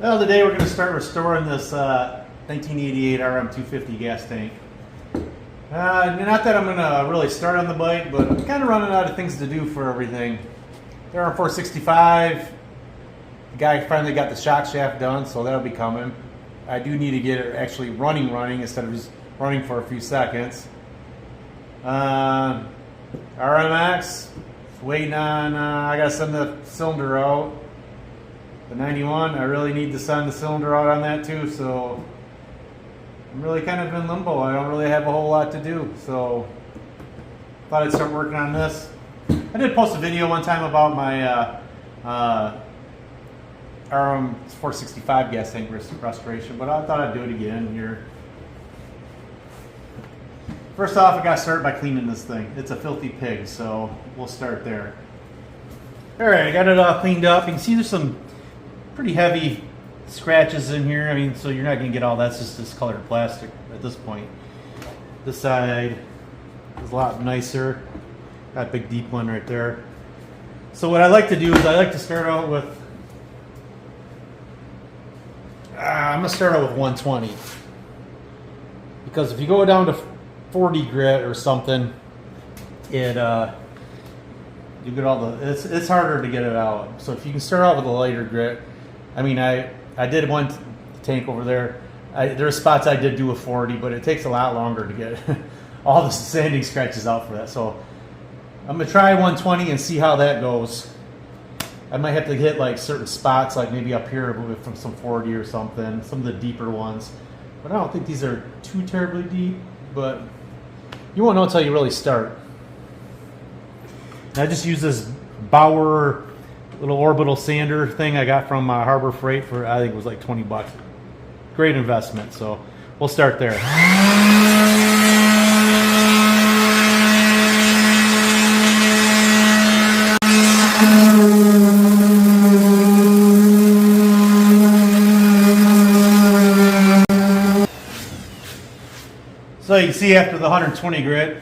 Well, today we're going to start restoring this 1988 RM250 gas tank. Not that I'm going to really start on the bike, but I'm kind of running out of things to do for everything. The RM465, the guy finally got the shock shaft done, so that'll be coming. I do need to get it actually running instead of just running for a few seconds. RMX, waiting on, I got to send the cylinder out. The 91, I really need to send the cylinder out on that too, so I'm really kind of in limbo. I don't really have a whole lot to do, so thought I'd start working on this. I did post a video one time about my RM465 gas tank restoration, but I thought I'd do it again here. First off, I got to start by cleaning this thing. It's a filthy pig, so we'll start there. Alright, I got it all cleaned up. You can see there's some pretty heavy scratches in here. I mean, so you're not going to get all that's just discolored plastic at this point. This side is a lot nicer. Got a big deep one right there. So what I like to do is I like to start out with I'm going to start out with 120, because if you go down to 40 grit or something, it you get all the it's harder to get it out. So if you can start out with a lighter grit, I mean, I did one tank over there. There are spots I did do a 40, but it takes a lot longer to get all the sanding scratches out for that. So I'm gonna try 120 and see how that goes. I might have to hit like certain spots, like maybe up here from some 40 or something, some of the deeper ones. But I don't think these are too terribly deep, but you won't know until you really start. And I just use this Bauer little orbital sander thing I got from Harbor Freight for, I think it was like 20 bucks. Great investment, so we'll start there. So you can see after the 120 grit,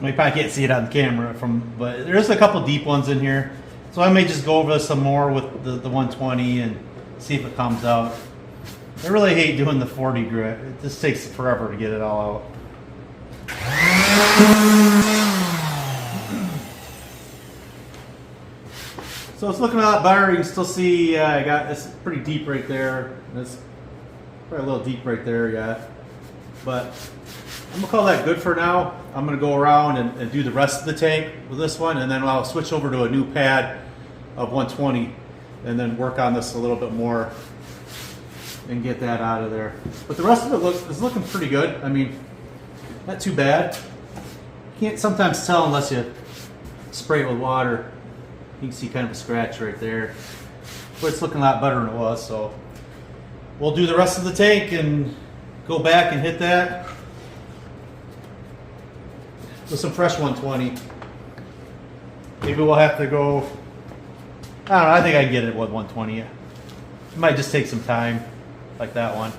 you probably can't see it on the camera, but there's a couple deep ones in here. So I may just go over this some more with the 120 and see if it comes out. I really hate doing the 40 grit. It just takes forever to get it all out. So it's looking a lot better. You can still see it's pretty deep right there. It's probably a little deep right there, yeah. But I'm gonna call that good for now. I'm gonna go around and do the rest of the tank with this one, and then I'll switch over to a new pad of 120 and then work on this a little bit more and get that out of there. But the rest of it is looking pretty good. I mean, not too bad. You can't sometimes tell unless you spray it with water. You can see kind of a scratch right there, but it's looking a lot better than it was. So we'll do the rest of the tank and go back and hit that with some fresh 120. Maybe we'll have to go, I don't know, I think I can get it with 120. It might just take some time, like that one.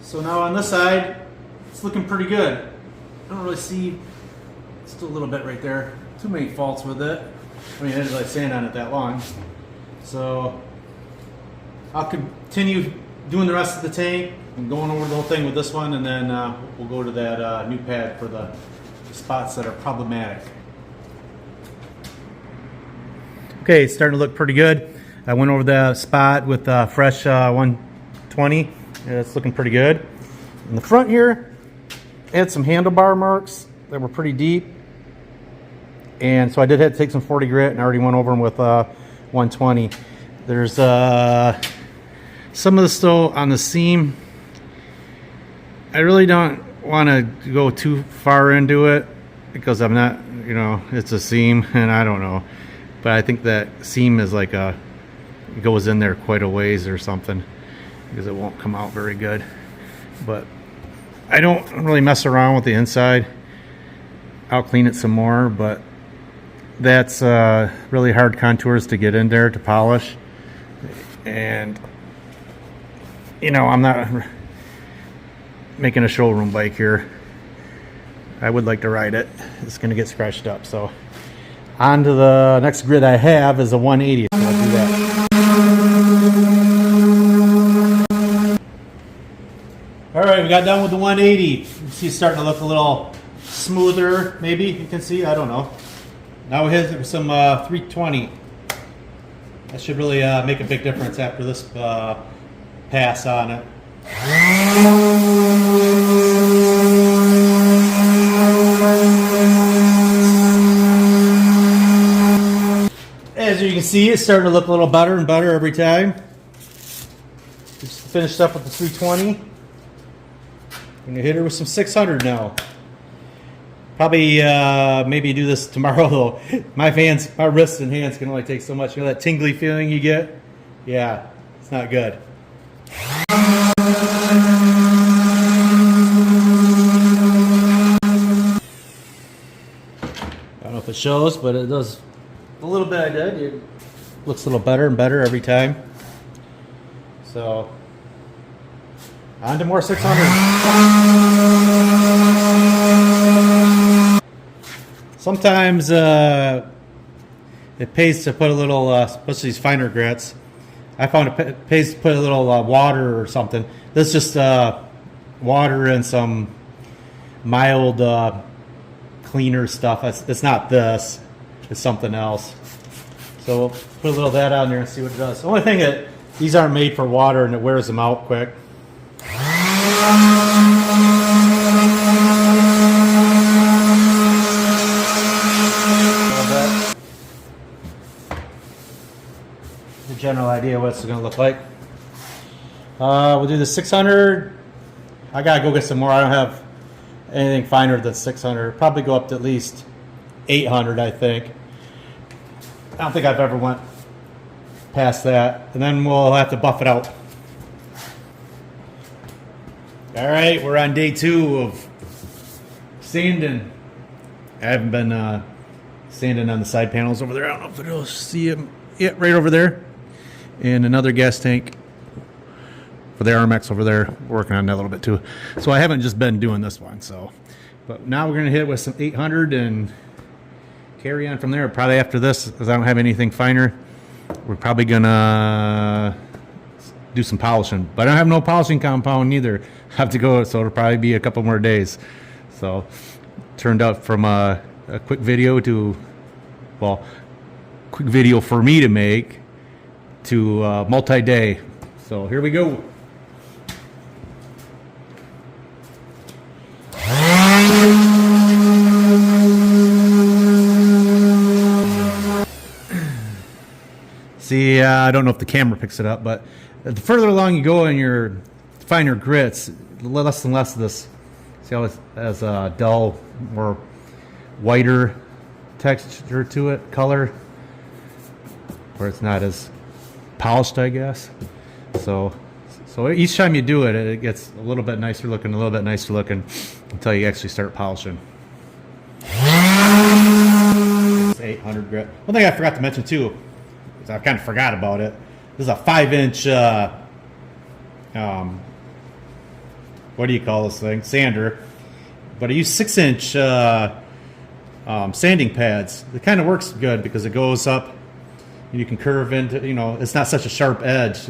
So now on this side, it's looking pretty good. I don't really see, still a little bit right there. Too many faults with it. I mean, I didn't really sand on it that long. So I'll continue doing the rest of the tank and going over the whole thing with this one, and then we'll go to that new pad for the spots that are problematic. Okay, it's starting to look pretty good. I went over the spot with fresh 120. It's looking pretty good. In the front here, I had some handlebar marks that were pretty deep, and so I did have to take some 40 grit, and I already went over them with 120. There's some of the still on the seam. I really don't want to go too far into it because I'm not, you know, it's a seam, and I don't know, but I think that seam is like it goes in there quite a ways or something, because it won't come out very good. But I don't really mess around with the inside. I'll clean it some more, but that's really hard contours to get in there to polish. And you know, I'm not making a showroom bike here. I would like to ride it. It's going to get scratched up. So on to the next grid I have is a 180. So I'll do that. All right, we got done with the 180. You see it's starting to look a little smoother, maybe you can see. I don't know. Now we hit some 320. That should really make a big difference after this pass on it. As you can see, it's starting to look a little better and better every time. Just finished up with the 320. I'm gonna hit her with some 600 now. Probably maybe do this tomorrow though. My wrists and hands can only take so much. You know that tingly feeling you get? Yeah, it's not good. I don't know if it shows, but it does. A little bit I did. It looks a little better and better every time. So, on to more 600. Sometimes it pays to put a little, especially these finer grits. I found it pays to put a little water or something. This is just water and some mild cleaner stuff. It's not this. It's something else. So we'll put a little of that on there and see what it does. The only thing that these aren't made for water and it wears them out quick. The general idea of what it's going to look like. We'll do the 600. I gotta go get some more. I don't have anything finer than 600. Probably go up to at least 800, I think. I don't think I've ever went past that. And then we'll have to buff it out. All right, we're on day 2 of sanding. I haven't been sanding on the side panels over there. I don't know if it'll see them. Yeah, right over there. And another gas tank for the RMX over there. Working on that a little bit too. So I haven't just been doing this one. So, but now we're gonna hit with some 800 and carry on from there. Probably after this, because I don't have anything finer, we're probably gonna do some polishing. But I don't have no polishing compound either. I have to go, so it'll probably be a couple more days. So turned out from a quick video to, well, quick video for me to make to multi-day. So here we go. See, I don't know if the camera picks it up, but the further along you go in your finer grits, less and less of this. See how it has a dull, more whiter texture to it, color, where it's not as polished, I guess. So each time you do it, it gets a little bit nicer looking, until you actually start polishing. It's 800 grit. One thing I forgot to mention too, I kind of forgot about it. This is a 5-inch, what do you call this thing? Sander. But I use 6-inch sanding pads. It kind of works good because it goes up and you can curve into, you know, it's not such a sharp edge.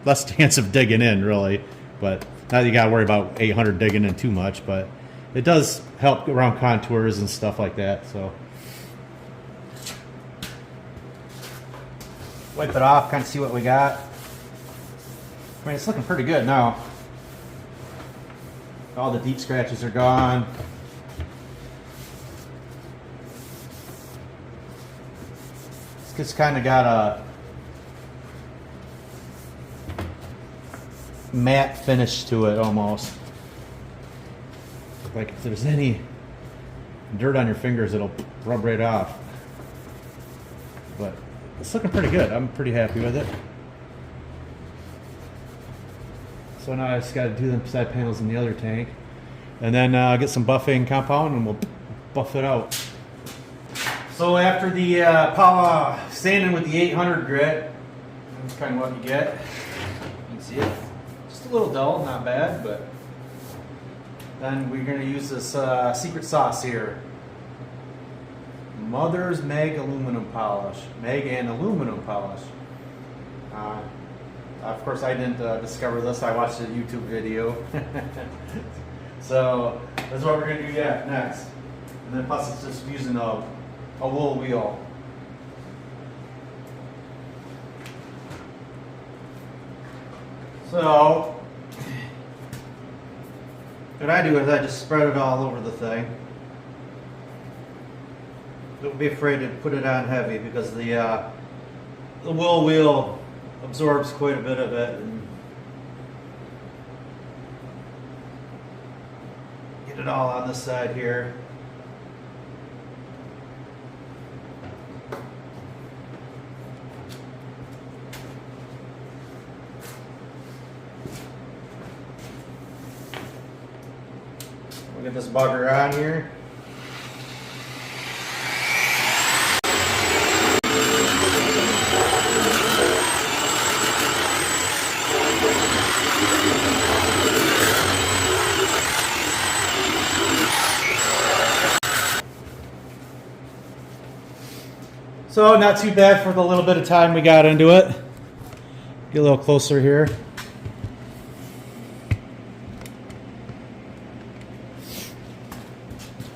Less chance of digging in, really. But not that you got to worry about 800 digging in too much, but it does help around contours and stuff like that. So wipe it off, kind of see what we got. I mean, it's looking pretty good now. All the deep scratches are gone. It's just kind of got a matte finish to it almost. Like if there's any dirt on your fingers, it'll rub right off. But it's looking pretty good. I'm pretty happy with it. So now I just got to do the side panels in the other tank. And then get some buffing compound and we'll buff it out. So after the sanding with the 800 grit, that's kind of what you get. You can see it. Just a little dull, not bad, but then we're going to use this secret sauce here. Mother's Meg aluminum polish. Meg and aluminum polish. Of course, I didn't discover this. I watched a YouTube video. So that's what we're going to do next. And then plus it's just using a wool wheel. So what I do is I just spread it all over the thing. Don't be afraid to put it on heavy because the wool wheel absorbs quite a bit of it. And get it all on this side here. We'll get this bugger on here. So not too bad for the little bit of time we got into it. Get a little closer here.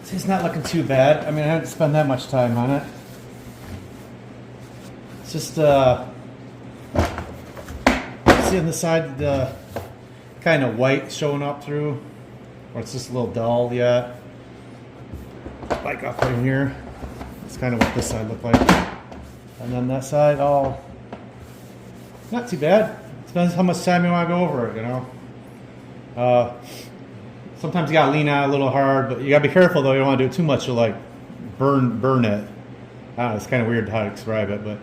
See, it's not looking too bad. I mean, I didn't spend that much time on it. It's just, see on the side, the kind of white showing up through, or it's just a little dull yet. Like up in here. That's kind of what this side looked like. And then that side, all not too bad. Depends how much time you want to go over it, you know. Sometimes you gotta lean out a little hard, but you gotta be careful though. You don't want to do it too much. You'll like burn it. I don't know, it's kind of weird how to describe it, but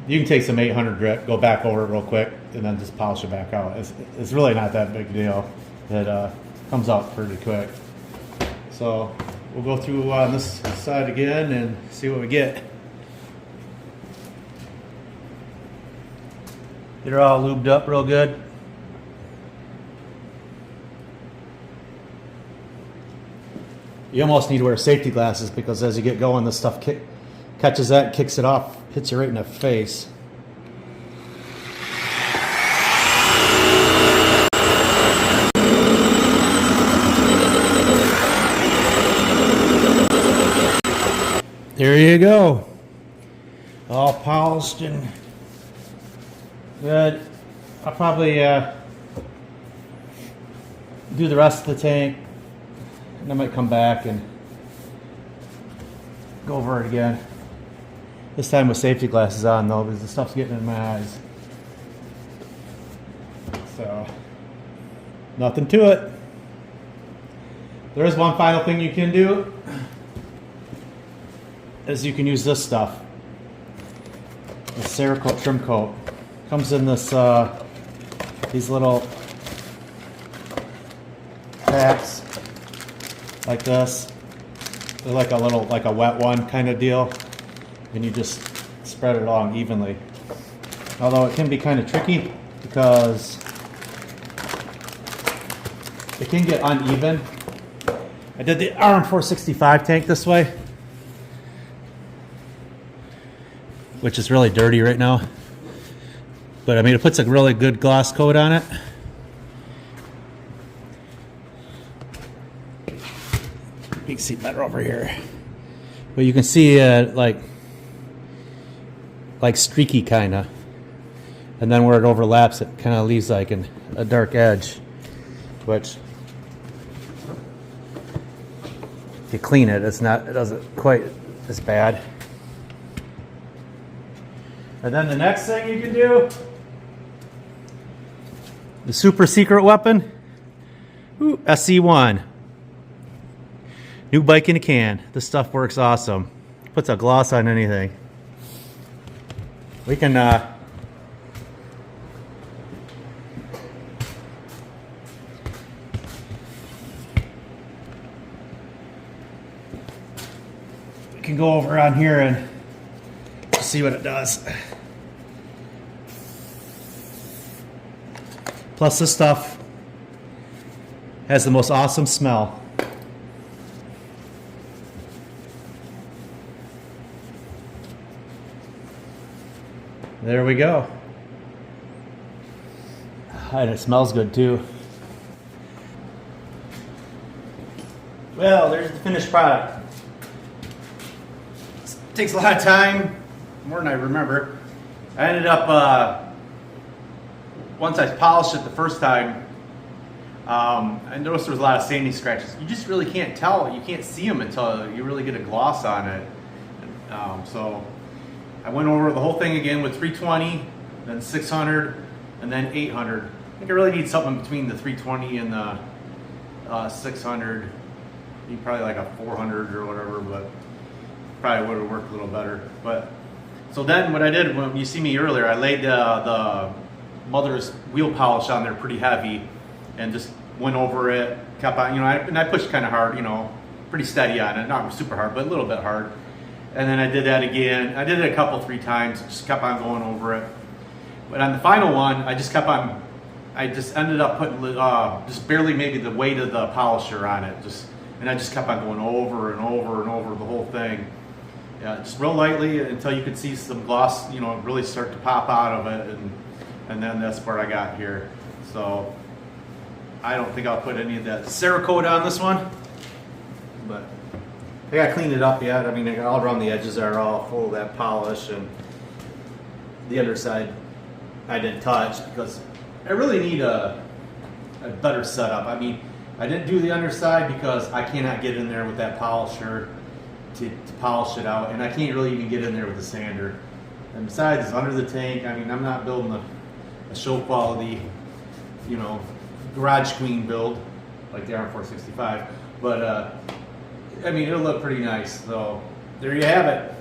you can take some 800 grit, go back over it real quick, and then just polish it back out. It's really not that big a deal. It comes out pretty quick. So we'll go through on this side again and see what we get. Get her all lubed up real good. You almost need to wear safety glasses because as you get going, this stuff catches that, kicks it off, hits you right in the face. There you go. All polished and good. I'll probably do the rest of the tank. And I might come back and go over it again. This time with safety glasses on though, because the stuff's getting in my eyes. So, nothing to it. There is one final thing you can do, is you can use this stuff. The Cerakote trim coat. Comes in this, these little packs. Like this. They're like a wet one kind of deal. And you just spread it along evenly. Although it can be kind of tricky because it can get uneven. I did the RM250 tank this way, which is really dirty right now. But I mean, it puts a really good gloss coat on it. You can see better over here, but you can see like streaky kind of, and then where it overlaps, it kind of leaves like a dark edge, which if you clean it, it doesn't quite as bad. And then the next thing you can do, the super secret weapon, SC1. New bike in a can. This stuff works awesome. Puts a gloss on anything. We can can go over on here and see what it does. Plus, this stuff has the most awesome smell. There we go. And it smells good too. Well, there's the finished product. This takes a lot of time, more than I remember. I ended up, once I polished it the first time, I noticed there was a lot of sanding scratches. You just really can't tell. You can't see them until you really get a gloss on it. So I went over the whole thing again with 320, then 600, and then 800. I think I really need something between the 320 and the 600. Need probably like a 400 or whatever, but probably would have worked a little better. But so then what I did, when you see me earlier, I laid the mother's wheel polish on there pretty heavy and just went over it, kept on, and I pushed kind of hard, pretty steady on it, not super hard, but a little bit hard. And then I did that again. I did it a couple, 3 times, just kept on going over it. But on the final one, I just ended up putting just barely maybe the weight of the polisher on it, and I just kept on going over and over and over the whole thing. Yeah, just real lightly until you could see some gloss, really start to pop out of it, and then that's where I got here. So I don't think I'll put any of that Cerakote on this one, but I got to clean it up yet. I mean, all around the edges are all full of that polish, and the underside I didn't touch because I really need a better setup. I mean, I didn't do the underside because I cannot get in there with that polisher to polish it out, and I can't really even get in there with the sander. And besides, it's under the tank. I mean, I'm not building a show quality, garage queen build like the RM465, but I mean, it'll look pretty nice. So there you have it.